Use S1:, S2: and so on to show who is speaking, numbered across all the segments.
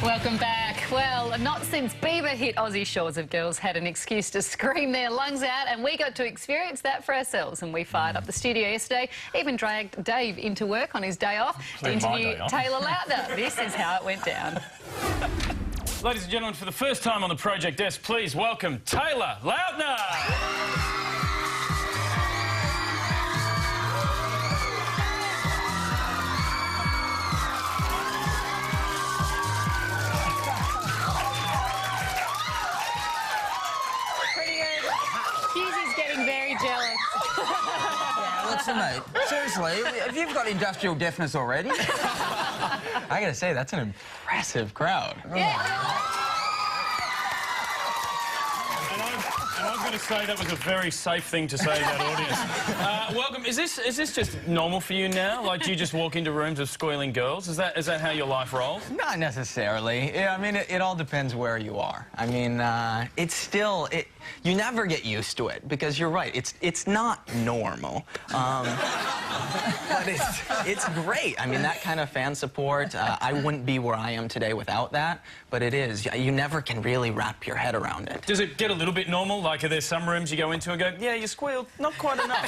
S1: Welcome back. Well, not since Bieber hit Aussie shores have girls had an excuse to scream their lungs out, and we got to experience that for ourselves. And we fired up the studio yesterday, even dragged Dave into work on his day off to interview Taylor Lautner. This is how it went down.
S2: Ladies and gentlemen, for the first time on the project desk, please welcome Taylor Lautner.
S1: Very jealous.
S3: Yeah, listen, mate. Seriously, if you've got industrial deafness already...
S4: I gotta say, that's an impressive crowd.
S1: Yeah.
S2: And I'm going to say that was a very safe thing to say to that audience. Welcome. Is this just normal for you now? Like, do you just walk into rooms of squealing girls? Is that how your life rolls?
S4: Not necessarily. Yeah, I mean, it all depends where you are. I mean, it's still... You never get used to it, because you're right, it's not normal. But it's great. I mean, that kind of fan support, I wouldn't be where I am today without that, but it is. You never can really wrap your head around it.
S2: Does it get a little bit normal? Like, are there some rooms you go into and go, yeah, you squealed, not quite enough?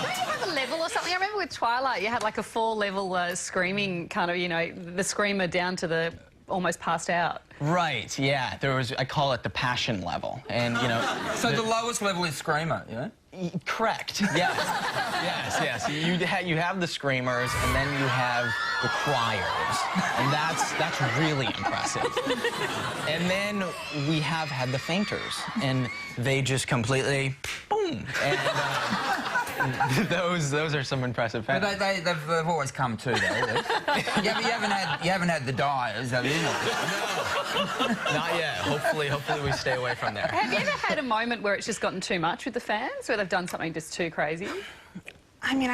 S1: Don't you have a level or something? I remember with Twilight, you had like a 4-level screaming kind of, you know, the screamer down to the almost passed out.
S4: Right, yeah. There was, I call it the passion level, and, you know...
S3: So the lowest level is screamer, yeah?
S4: Correct, yes. yes. You have the screamers, and then you have the criers, and that's really impressive. And then we have had the fainters, and they just completely, boom, and those are some impressive fans.
S3: But they've always come too, though. You haven't had the dyers, have you?
S4: No, not yet. Hopefully we stay away from there.
S1: Have you ever had a moment where it's just gotten too much with the fans, where they've done something just too crazy?
S4: I mean,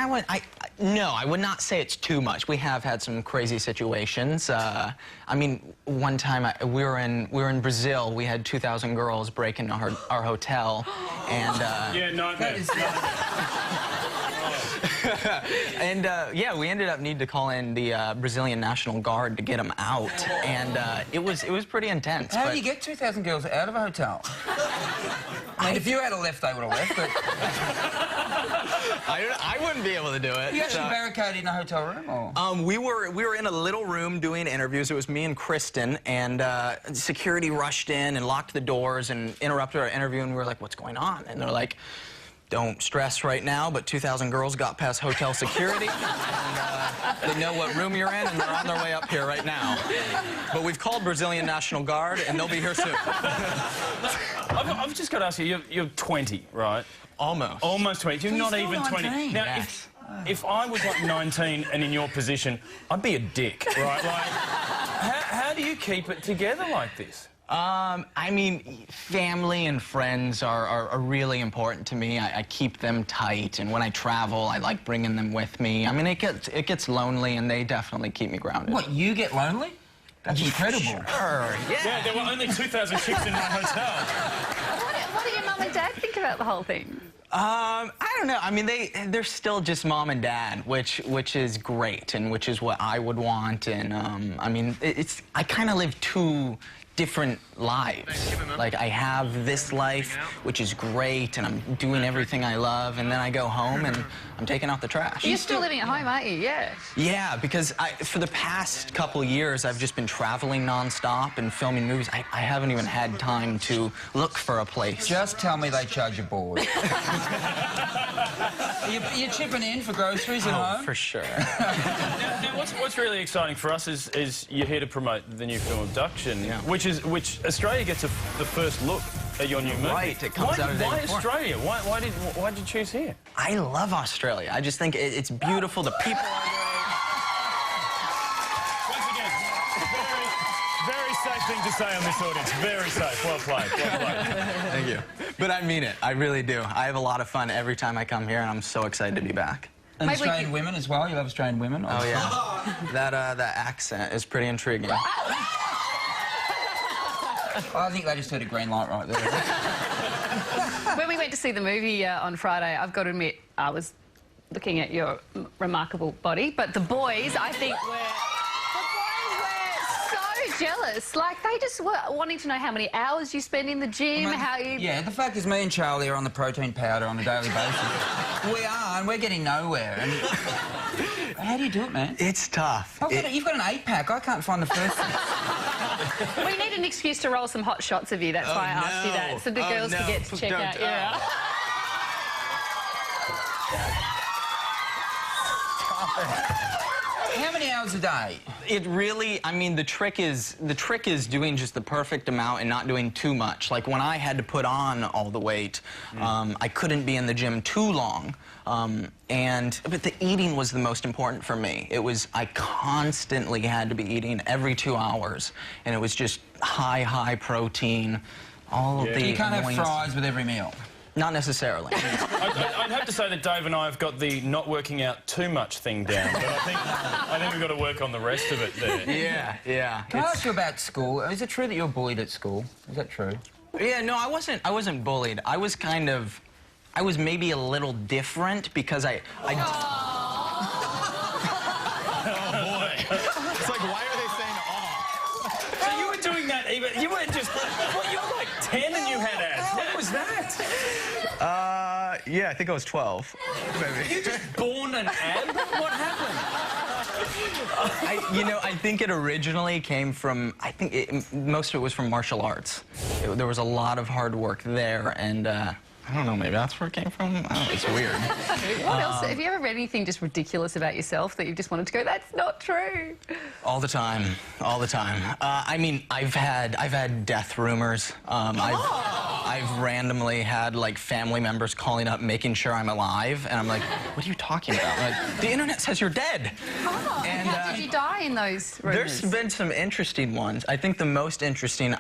S4: no, I would not say it's too much. We have had some crazy situations. I mean, one time we were in Brazil. We had 2,000 girls break into our hotel, and
S2: yeah, no, that is.
S4: and yeah, we ended up needing to call in the Brazilian National Guard to get them out, and it was pretty intense.
S3: How do you get 2,000 girls out of a hotel? I mean, if you had left, they would have left, but...
S4: I wouldn't be able to do it.
S3: You actually barricaded in a hotel room, or...?
S4: We were in a little room doing interviews. It was me and Kristen, and security rushed in and locked the doors and interrupted our interview, and we were like, what's going on? And they're like, don't stress right now, but 2,000 girls got past hotel security, and they know what room you're in, and they're on their way up here right now. But we've called Brazilian National Guard, and they'll be here soon.
S2: I've just got to ask you, you're 20, right?
S4: Almost.
S2: Almost 20. You're not even 20. Now,
S4: yes.
S2: if I was like 19 and in your position, I'd be a dick, right? Like, how do you keep it together like this?
S4: I mean, family and friends are really important to me. I keep them tight, and when I travel, I like bringing them with me. I mean, it gets lonely, and they definitely keep me grounded.
S3: What, you get lonely? That's incredible.
S4: Sure,
S2: Yeah, there were only 2,000 chicks in my hotel.
S1: What do your mum and dad think about the whole thing?
S4: I don't know. I mean, they're still just mom and dad, which is great, and which is what I would want. And I mean, I kind of live two different lives. Like, I have this life, which is great, and I'm doing everything I love, and then I go home and I'm taking out the trash.
S1: You're still living at home, aren't you? Yeah.
S4: Yeah, because for the past couple of years, I've just been traveling nonstop and filming movies. I haven't even had time to look for a place.
S3: Just tell me they charge you board. You're chipping in for groceries at home?
S4: For sure.
S2: Now, what's really exciting for us is you're here to promote the new film Abduction, which Australia gets the first look at your new movie.
S4: Right, it comes out of
S2: Why Australia? Why did you choose here?
S4: I love Australia. I just think it's beautiful. The people are great.
S2: Once again, very safe thing to say on this audience. Very safe. Well played. Well played.
S4: Thank you. But I mean it. I really do. I have a lot of fun every time I come here, and I'm so excited to be back.
S3: And Australian women as well? You love Australian women?
S4: Oh, yeah. That accent is pretty intriguing.
S3: I think they just heard a green light right there.
S1: When we went to see the movie on Friday, I've got to admit, I was looking at your remarkable body, but the boys, I think, were... The boys were so jealous. Like, they just were wanting to know how many hours you spend in the gym,
S3: Well,
S1: how you...
S3: Yeah, the fact is me and Charlie are on the protein powder on a daily basis. We are, and we're getting nowhere. And how do you do it, man?
S4: It's tough.
S3: You've got an 8-pack. I can't find the first thing.
S1: We need an excuse to roll some hot shots of you. That's why I asked you that, so the girls can get to check out your out.
S3: How many hours a day?
S4: It really, I mean, the trick is doing just the perfect amount and not doing too much. Like when I had to put on all the weight, I couldn't be in the gym too long. But the eating was the most important for me. I constantly had to be eating every 2 hours, and it was just high protein, all of the
S3: You can't have
S4: annoying-
S3: fries with every meal.
S4: Not necessarily.
S2: I'd have to say that Dave and I have got the not working out too much thing down, but I think we've got to work on the rest of it there.
S4: Yeah.
S3: Can I ask you about school? Is it true that you're bullied at school? Is that true?
S4: Yeah, no, I wasn't bullied. I was maybe a little different because I
S2: Oh, boy.
S5: It's like, why are they saying "oh"?
S2: So you were doing that even... You weren't just... What, you were like 10 and you had abs. What was that?
S5: Yeah, I think I was 12. Maybe.
S2: You just born an ab? What happened?
S4: I think it originally came from, most of it was from martial arts. There was a lot of hard work there, and I don't know, maybe that's where it came from. I don't know, it's weird.
S1: What else? Have you ever read anything just ridiculous about yourself that you just wanted to go, that's not true?
S4: All the time. I mean, I've had death rumors. I've randomly had like family members calling up, making sure I'm alive, and I'm like, what are you talking about? Like, the internet says you're dead.
S1: Oh, and how did you die in those rumors?
S4: There's been some interesting ones. I think the most interesting,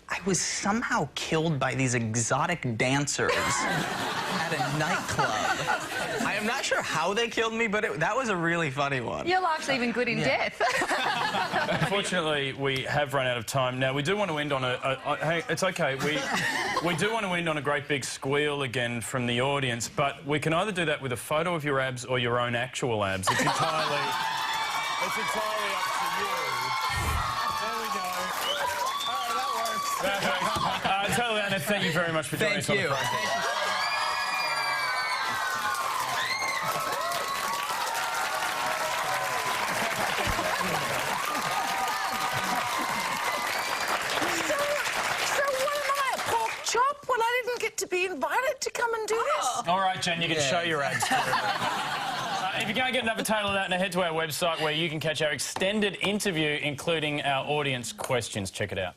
S4: I was somehow killed by these exotic dancers at a nightclub. I am not sure how they killed me, but that was a really funny one.
S1: Your life's even good in death.
S2: Unfortunately, we have run out of time. Now, we do want to end on hey, it's okay. We do want to end on a great big squeal again from the audience, but we can either do that with a photo of your abs or your own actual abs. It's entirely up to you. There we go. All right, that works. Taylor Lautner, thank you very much for joining us on the program.
S6: To be invited to come and do this.
S2: All right, Jen, you can show your abs. If you can't get enough of Taylor Lautner, head to our website where you can catch our extended interview, including our audience questions. Check it out.